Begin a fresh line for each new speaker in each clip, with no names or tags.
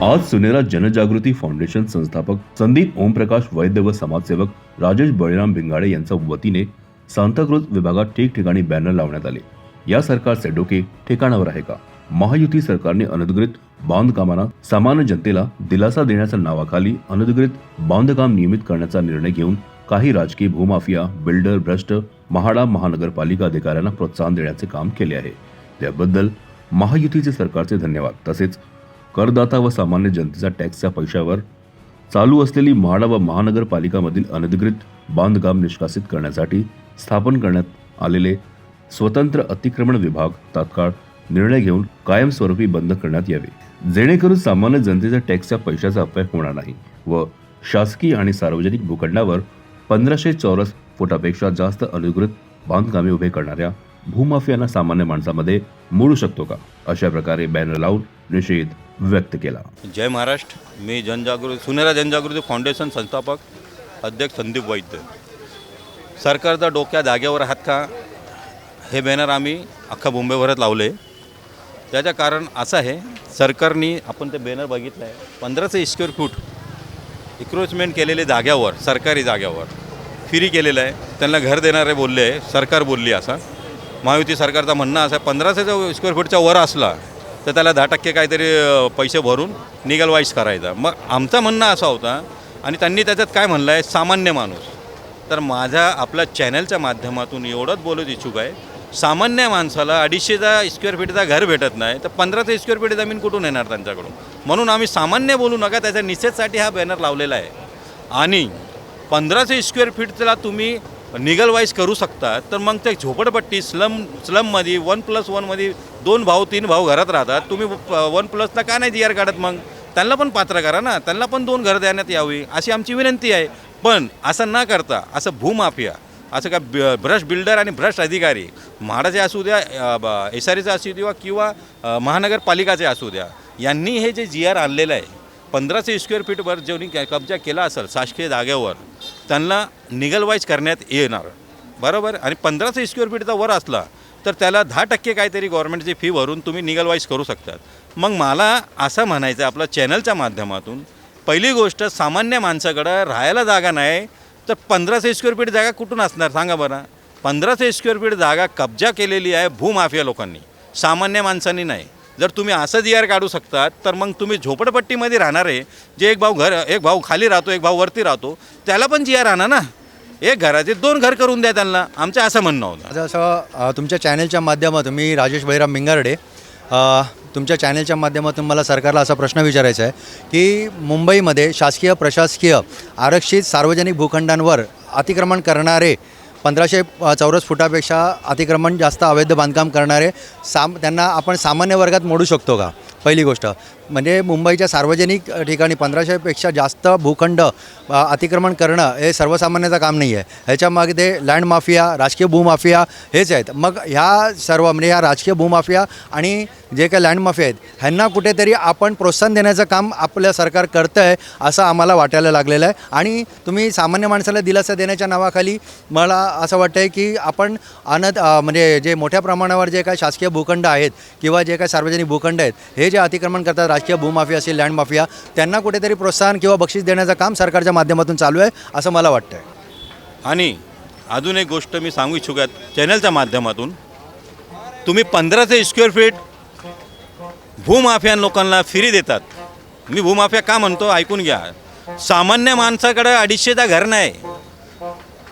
आज सुनेरा जनजागृती फाउंडेशन संस्थापक संदीप ओमप्रकाश वैद्य व समाजसेवक राजेश बळीराम भिंगाडे यांच्या वतीने सांताक्रूज विभागात ठिकठिकाणी बॅनर लावण्यात आले। या सरकारचे डोके ठिकाणावर आहे का? महायुती सरकारने अनधिकृत बांधकामांना सामान्य जनतेला दिलासा देण्याच्या नावाखाली अनधिकृत बांधकाम नियमित करण्याचा निर्णय घेऊन काही राजकीय भूमाफिया, बिल्डर, भ्रष्ट म्हाडा महानगरपालिका अधिकाऱ्यांना प्रोत्साहन देण्याचे काम केले आहे। त्याबद्दल महायुतीचे सरकारचे धन्यवाद। तसेच करदाता व सामान्य जनतेच्या टॅक्सच्या पैशावर चालू असलेली म्हाडा व महानगरपालिकामधील अनधिकृत बांधकाम निष्कासित करण्यासाठी स्थापन करण्यात आलेले स्वतंत्र अतिक्रमण विभाग तात्काळ निर्णय घेऊन कायमस्वरूपी बंद करण्यात यावे, जेणेकरून सामान्य जनतेच्या टॅक्सच्या पैशाचा अपव्यय होणार नाही व शासकीय आणि सार्वजनिक भूखंडावर 1500 चौरस फुटापेक्षा जास्त अनधिकृत बांधकामे उभे करणाऱ्या भूमाफियांना सामान्य माणसामध्ये मोडू शकतो का, अशा प्रकारे बॅनर लावून निषेध व्यक्त केला।
जय महाराष्ट्र। मी सुनेरा जनजागृती फाउंडेशन संस्थापक अध्यक्ष संदीप वैद्य। सरकारचा डोक्या जागेवर आहात का हे बॅनर आम्ही अख्खा मुंबईभरात लावले। त्याचं कारण असं आहे, सरकारने आपण ते बॅनर बघितलं आहे, 1500 स्क्वेअर फूट इक्रोचमेंट केलेले जाग्यावर, सरकारी जाग्यावर फ्री केलेलं आहे। त्यांना घर देणारे बोलले आहे, सरकार बोलली असं महायुती सरकारचं म्हणणं असं आहे, 1500 स्क्वेअर फूटच्या वर असला तर त्याला 10% काहीतरी पैसे भरून निगल वाईज करायचा। मग आमचं म्हणणं असा होता आणि त्यांनी त्याच्यात काय म्हणलं आहे, सामान्य माणूस। तर माझ्या आपल्या चॅनलच्या माध्यमातून एवढंच बोलत इच्छुक आहे, सामान्य माणसाला 250 स्क्वेअर फीटचा घर भेटत नाही तर 1500 स्क्वेअर फीट जमीन कुठून येणार त्यांच्याकडून? म्हणून आम्ही सामान्य बोलू नका, त्याच्या निषेधासाठी हा बॅनर लावलेला आहे। आणि 1500 स्क्वेअर फीटला तुम्ही निगल वाईज करू शकता, तर मग ते झोपडपट्टी स्लममध्ये 1+1मध्ये 2 भाऊ 3 भाऊ घरात राहतात, तुम्ही 1+ला का नाही जीआर काढत? मग त्यांना पण पात्र करा ना, त्यांना पण 2 घर देण्यात यावी अशी आमची विनंती आहे। पण असं न करता असं भूमाफिया, असं का भ्रष्ट बिल्डर आणि भ्रष्ट अधिकारी, म्हाडाचे असू द्या, SREचे असू द्या किंवा महानगरपालिकाचे असू द्या, यांनी हे जे जीआर आणलेलं आहे 1500 स्क्वेअर फीटवर जेवढी कब्जा केला असेल शासकीय जागेवर, त्यांना निगल वाईज करण्यात येणार, बरोबर। आणि 1500 स्क्वेअर फीटचा वर असला तर त्याला 10% काहीतरी गव्हर्नमेंटची फी भरून तुम्ही निगल वाईज करू शकतात। मग मला असं म्हणायचं आपल्या चॅनलच्या माध्यमातून, पहिली गोष्ट, सामान्य माणसाकडं राहायला जागा नाही तर 1500 स्क्वेअर फीट जागा कुठून असणार सांगा बरं? 1500 स्क्वेअर फीट जागा कब्जा केलेली आहे भूमाफिया लोकांनी, सामान्य माणसांनी नाही। जर तुम्ही असं जीआर काढू शकतात तर मग तुम्ही झोपडपट्टीमध्ये राहणारे जे एक भाऊ खाली राहतो, एक भाऊ वरती राहतो, त्याला पण जीआर आणा ना, एक घराचे 2 घर करून द्या त्यांना, आमचं असं म्हणणं होतं।
असं तुमच्या चॅनलच्या माध्यमातून मी राजेश बळीराम भिंगाडे, तुमच्या चॅनलच्या माध्यमातून मला सरकारला असा प्रश्न विचारायचा आहे की मुंबईमध्ये शासकीय, प्रशासकीय, आरक्षित सार्वजनिक भूखंडांवर अतिक्रमण करणारे 1500 चौरस फुटापेक्षा अतिक्रमण जास्त अवैध बांधकाम करणारे त्यांना आपण सामान्य वर्गात मोडू शकतो का? पहिली गोष्ट म्हणजे मुंबईच्या सार्वजनिक ठिकाणी 1500पेक्षा जास्त भूखंड अतिक्रमण करणं हे सर्वसामान्याचं काम नाही आहे। ह्याच्यामागे ते लँड माफिया, राजकीय भूमाफिया हेच आहेत। मग ह्या सर्व म्हणजे ह्या राजकीय भूमाफिया आणि जे काही लँड माफिया आहेत ह्यांना कुठेतरी आपण प्रोत्साहन देण्याचं काम आपलं सरकार करतं आहे असं आम्हाला वाटायला लागलेलं आहे। आणि तुम्ही सामान्य माणसाला दिलासा देण्याच्या नावाखाली मला असं वाटतं आहे की आपण म्हणजे जे मोठ्या प्रमाणावर जे काही शासकीय भूखंड आहेत किंवा जे काही सार्वजनिक भूखंड आहेत हे जे अतिक्रमण करतात राजकीय भूमाफिया असेल, लँड माफिया, त्यांना कुठेतरी प्रोत्साहन किंवा बक्षीस देण्याचं काम सरकारच्या माध्यमातून चालू आहे असं मला वाटतं आहे।
आणि अजून एक गोष्ट मी सांगू इच्छुक आहे चॅनलच्या माध्यमातून, तुम्ही 1500 स्क्वेअर फीट भूमाफिया लोकांना फ्री देतात। मी भूमाफिया का म्हणतो ऐकून घ्या, सामान्य माणसाकडे 250चा घर नाही,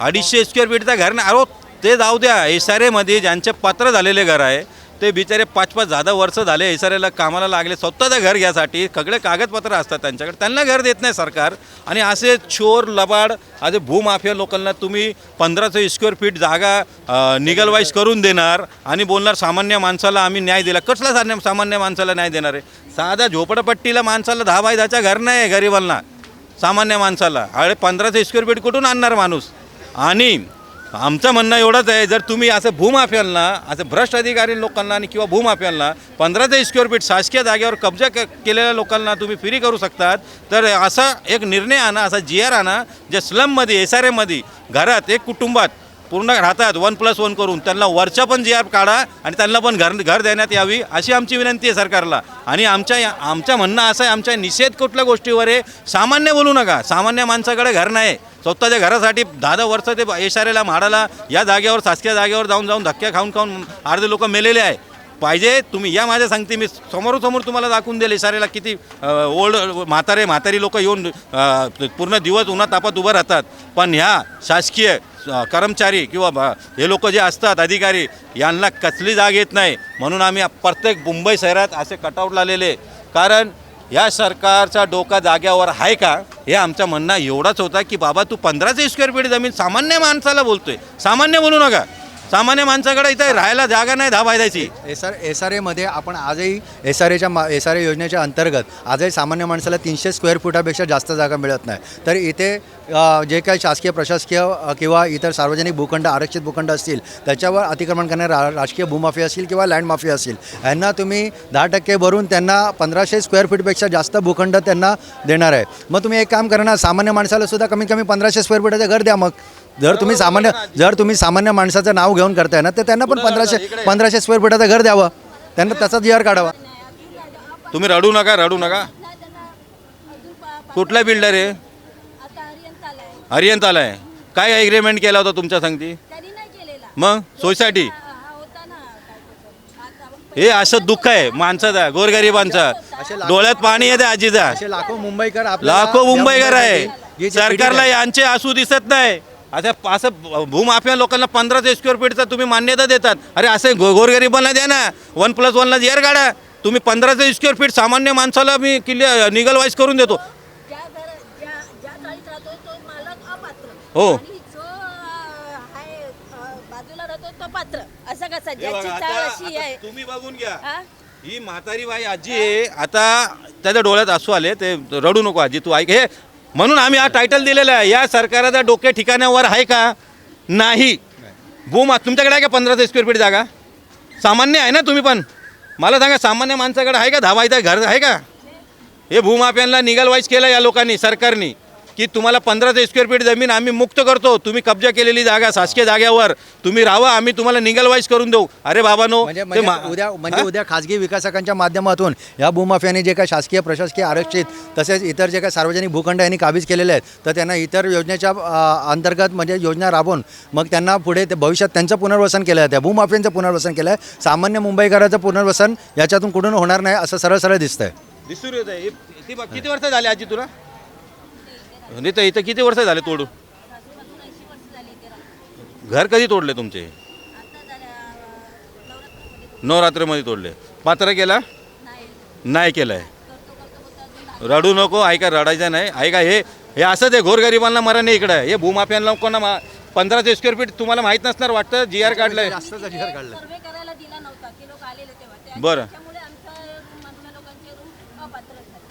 250 स्क्वेअर फीटचा घर नाही। अहो ते जाऊ द्या, SREमध्ये ज्यांचे पात्र झालेले घर आहे ते बिचारे 5-5 जादा वर्ष झाले SREला कामाला लागले, स्वतःचं घर घ्यासाठी सगळे कागदपत्र असतात त्यांच्याकडे, त्यांना घर देत नाही सरकार। आणि असे चोर लबाड असे भूमाफिया लोकांना तुम्ही 1500 स्क्वेअर फीट जागा निगल वाईज करून देणार आणि बोलणार सामान्य माणसाला आम्ही न्याय दिला। कसला सामान्य माणसाला न्याय देणार आहे? साधा झोपडपट्टीला माणसाला 10 बाय 10चा घर नाही आहे गरिबांना, सामान्य माणसाला 1500 स्क्वेअर फीट कुठून आणणार माणूस? आणि आमचं म्हणणं एवढंच आहे, जर तुम्ही असं भूमाफियांना, असं भ्रष्ट अधिकारी लोकांना आणि किंवा भूमाफियांना 1500 स्क्वेअर फीट शासकीय जागेवर कब्जा केलेल्या लोकांना तुम्ही फ्री करू शकतात, तर असा एक निर्णय आणा, असा जीआर आणा, जे स्लममध्ये SREमध्ये घरात एक कुटुंबात पूर्ण राहतात 1+1 करून त्यांना वरच्या पण जी आर काढा आणि त्यांना पण घर देण्यात यावी अशी आमची विनंती आहे सरकारला. आणि आमच्या म्हणणं असं आहे, आमच्या निषेध कुठल्या गोष्टीवर आहे, सामान्य बोलू नका. सामान्य माणसाकडे घर नाही, स्वतःच्या घरासाठी 10 वर्ष ते एशारेला म्हाडाला या जागेवर शासकीय जागेवर जाऊन धक्के खाऊन अर्धे लोक मेलेले आहे. पाहिजे तुम्ही या माझ्या सांगते, मी समोर तुम्हाला दाखवून दिले इशारेला किती ओल्ड म्हातारी लोक येऊन पूर्ण दिवस उन्हात तापात उभं राहतात. पण ह्या शासकीय कर्मचारी किंवा हे लोक जे असतात अधिकारी यांना कसली जाग येत नाही. म्हणून आम्ही प्रत्येक मुंबई शहरात असे कटआउट लावलेले, कारण या सरकारचा डोका जाग्यावर आहे का हे आमचं म्हणणं एवढाच होता की बाबा तू 1500 स्क्वेअर फीट जमीन सामान्य माणसाला बोलतोय, सामान्य बोलू नका. सामान्य माणसाकडे इथे राहायला जागा नाही 10 बायदाची.
SRA आपण आजही SRA योजनेच्या अंतर्गत आजही सामान्य माणसाला 300 स्क्वेअर फुटापेक्षा जास्त जागा मिळत नाही. तर इथे जे काही शासकीय प्रशासकीय किंवा इतर सार्वजनिक भूखंड आरक्षित भूखंड असतील त्याच्यावर अतिक्रमण करणारे राजकीय भूमाफिया असतील किंवा लँड माफिया असतील यांना तुम्ही 10% भरून त्यांना 1500 स्क्वेअर फीटपेक्षा जास्त भूखंड त्यांना देणार आहे. मग तुम्ही एक काम करा ना, सामान्य माणसाला सुद्धा कमीत कमी 1500 स्क्वेअर फुटाचं घर द्या. मग जर तुम्ही सामान्य माणसाचं नाव घेऊन करताय ना, तर त्यांना पण 1500 स्क्वेअर फुटाचं घर द्यावं, त्यांना त्याचा जी आर काढावा.
तुम्ही रडू नका. कुठला बिल्डर आहे? हरियंत आलाय. काय एग्रीमेंट केला होता तुमच्या सांगती? मग सोसायटी हे असं दुःख आहे माणसाचा, गोरगरिबांचा. डोळ्यात पाणी येते आजीचा.
असे लाखो मुंबईकर
आहे. सरकारला यांचे आसू दिसत नाही. असं भूमाफिया लोकांना 1500 स्क्वेअर फीटचा तुम्ही मान्यता देतात. अरे असं गोरगरिबांना द्या ना, 1+1ला जेअर काढा. तुम्ही 1500 स्क्वेअर फीट सामान्य माणसाला मी निगल वाईज करून देतो. हो, तुम्ही बघून घ्या. ही म्हातारी बाई आजी आहे, आता त्याच्या डोळ्यात आसू आले. ते रडू नको आजी, तू ऐक. हे म्हणून आम्ही हा टायटल दिलेला आहे. या सरकारचा डोके ठिकाणावर आहे का? नाही. तुमच्याकडे आहे का 1500 स्क्वेअर फीट जागा? सामान्य आहे ना तुम्ही पण? मला सांगा, सामान्य माणसाकडे आहे का 10 बायचं घर आहे का? हे भूमाफियांना निगल वाईज केलं या लोकांनी, सरकारनी, की तुम्हाला 1500 स्क्वेअर फीट जमीन आम्ही मुक्त करतो. तुम्ही कब्जा केलेली जागा शासकीय जागेवर तुम्ही राहा, आम्ही तुम्हाला निगल वाईज करून देऊ. अरे बाबानो,
उद्या खाजगी विकासकांच्या माध्यमातून या भूमाफियांनी जे काही शासकीय प्रशासकीय आरक्षित तसेच इतर जे काही सार्वजनिक भूखंड यांनी काबीज केलेले आहेत, तर त्यांना इतर योजनेच्या अंतर्गत म्हणजे योजना राबवून मग त्यांना पुढे ते भविष्यात त्यांचं पुनर्वसन केलं आहे. त्या भूमाफियांचं पुनर्वसन केलं आहे. सामान्य मुंबईकराचं पुनर्वसन याच्यातून कुठून होणार नाही असं सरळ दिसतंय.
दिसून येत आहे. किती वर्ष झाले आजी तुला? नाही तर इथं किती वर्ष झाले तोडून? घर कधी तोडले तुमचे? नवरात्रीमध्ये तोडले. पात्र केला? नाही केलंय. रडू नको. ऐका, रडायचं नाही. ऐका, हे असंच आहे. गोरगरिबांना मरण नाही इकडं. हे भूमाफियांना लोकांना 1500 स्क्वेअर फीट तुम्हाला माहीत नसणार वाटतं. GR काढलंय. बरं,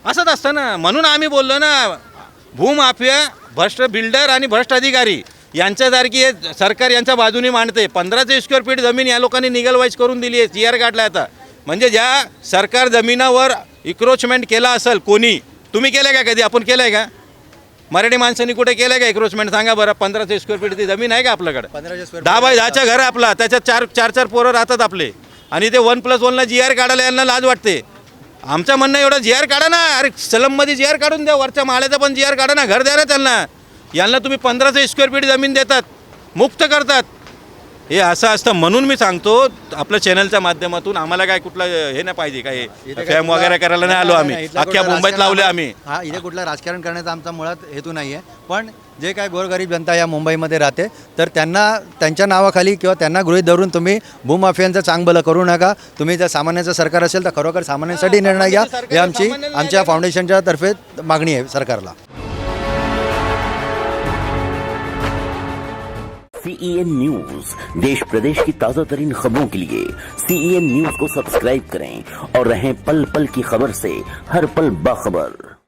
असंच असतं ना. म्हणून आम्ही बोललो ना, भूमाफिया, भ्रष्ट बिल्डर आणि भ्रष्ट अधिकारी यांच्यासारखी सरकार यांच्या बाजूने मांडते. 1500 स्क्वेअर फीट जमीन या लोकांनी निगल वाईज करून दिली आहे. GR काढला आता. म्हणजे ज्या सरकार जमिनावर इक्रोचमेंट केला असेल कोणी, तुम्ही केलं का कधी? आपण केलं आहे का? मराठी माणसांनी कुठे केलं आहे का इक्रोचमेंट? सांगा बरं. 1500 स्क्वेअर फीटची जमीन आहे का आपल्याकडे? 10 बाय 10च्या घर आपला, त्याच्यात चार पोरं राहतात आपले, आणि ते 1+1ला GR काढायला यांना लाज वाटते. आमचं म्हणणं एवढं GR काढा ना. अरे सलममध्ये GR काढून द्या. वरच्या माळ्याचा पण GR काढा ना. घर द्या ना त्यांना. यांना तुम्ही 1500 स्क्वेअर फीट जमीन देतात, मुक्त करतात. हे असं असतं. म्हणून मी सांगतो, आपल्या चॅनलच्या माध्यमातून आम्हाला काय कुठलं हे नाही पाहिजे, काय फॅम वगैरे करायला नाही आलो आम्ही. अख्ख्या मुंबईत लावले आम्ही.
हा, इथे कुठलं राजकारण करण्याचा आमचा मुळात हेतू नाही आहे. पण जे काय गोरगरीब जनता या मुंबईमध्ये राहते, तर त्यांना त्यांच्या नावाखाली किंवा त्यांना गृहीत धरून तुम्ही भूमाफियांचं चांगभलं करू नका. तुम्ही जर सामान्याचं सरकार असेल तर खरोखर सामान्यांसाठी निर्णय घ्या. हे आमच्या फाउंडेशनच्या तर्फे मागणी आहे सरकारला.
CEN न्यूज, देश प्रदेश की ताजा तरीन खबरों के लिए CEN न्यूज को सब्सक्राइब करें और रहें पल पल की खबर से हर पल बाखबर.